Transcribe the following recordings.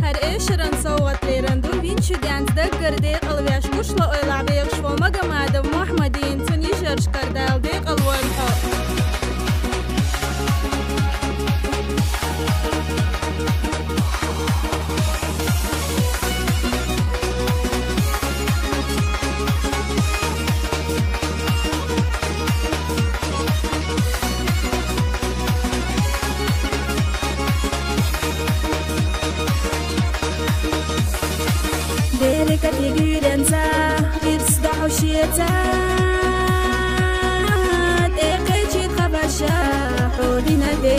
her eşerin soğatlarında vinçü densde gırdık alveş kuşla oylağıyıq şolma gamadı Muhammadin tuni jırşkardaldık alvanha. Derek figurenza irsda hushiyata eqajid qabasha xudina de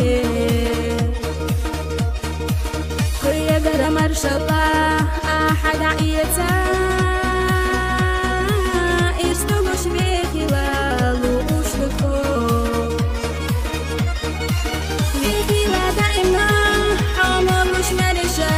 Korea gara marshallah ahad ayata irsda hushbekila lushluko Vikila daima hamalush marisha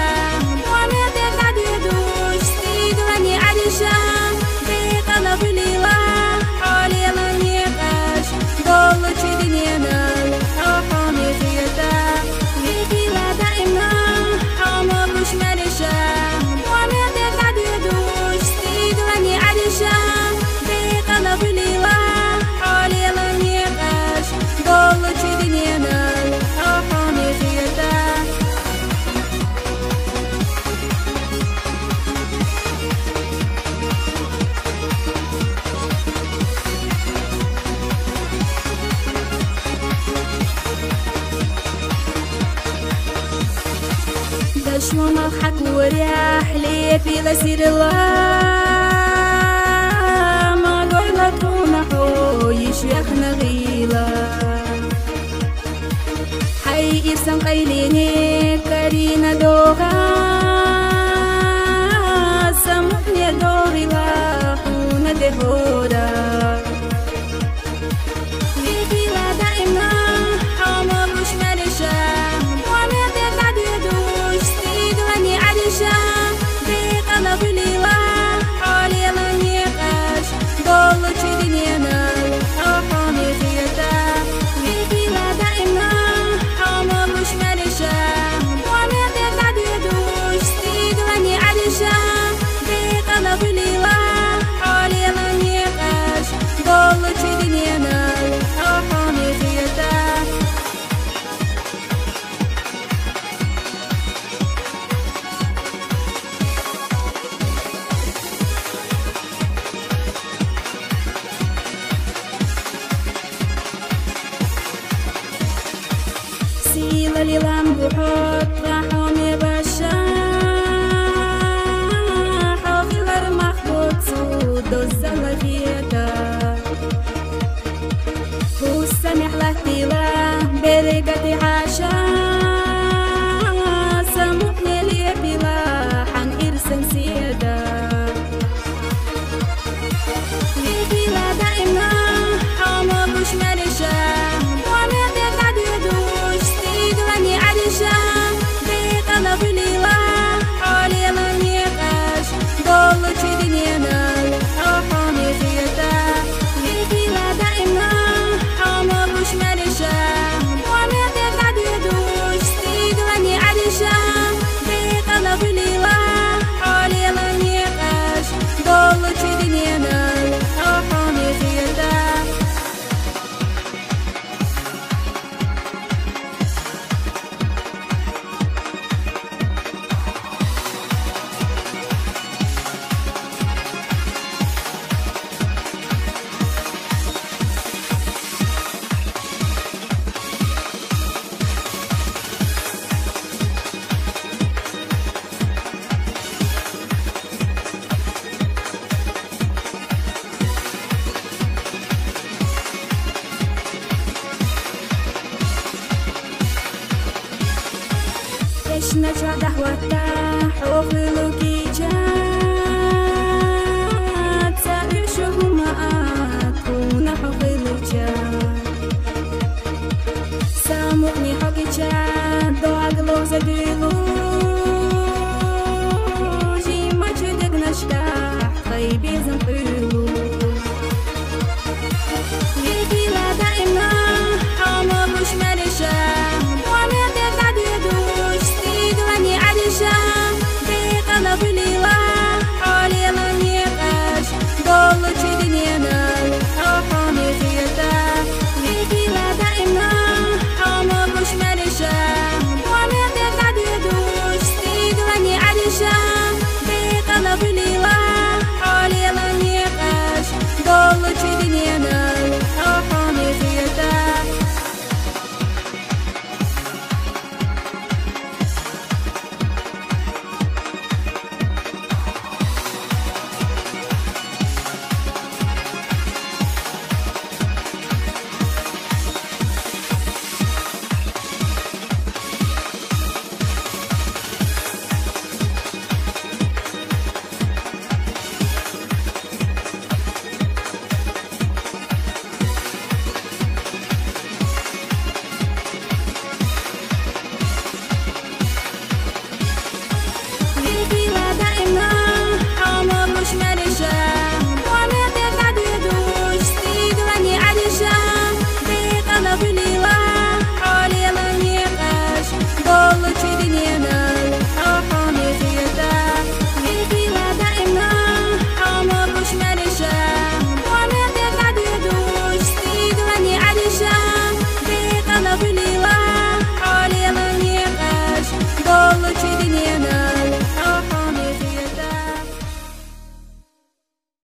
شو مضحك ورياح ليه في غسير الله ما قلنا تونحو يشيخ نغيلة حي إرسان قيليني كارينا دوغا سمحني دوغي لاحونا دهورا ليكيلا دائما حاملوش مرشا سيلا ليلام بحط راحوني باشا حوغيلر مخبوط سود الزلفيتا هو السمح لهتيلا بريقتي حاشا سمحني لي بلا حن إرسن سيدا ليبلا دائما حاملوش مرشا نجع دهوتا حوغلو كيجات سابيشو معاك ونحوغلو جات سامعني حقي جات دو عقلو زبيلو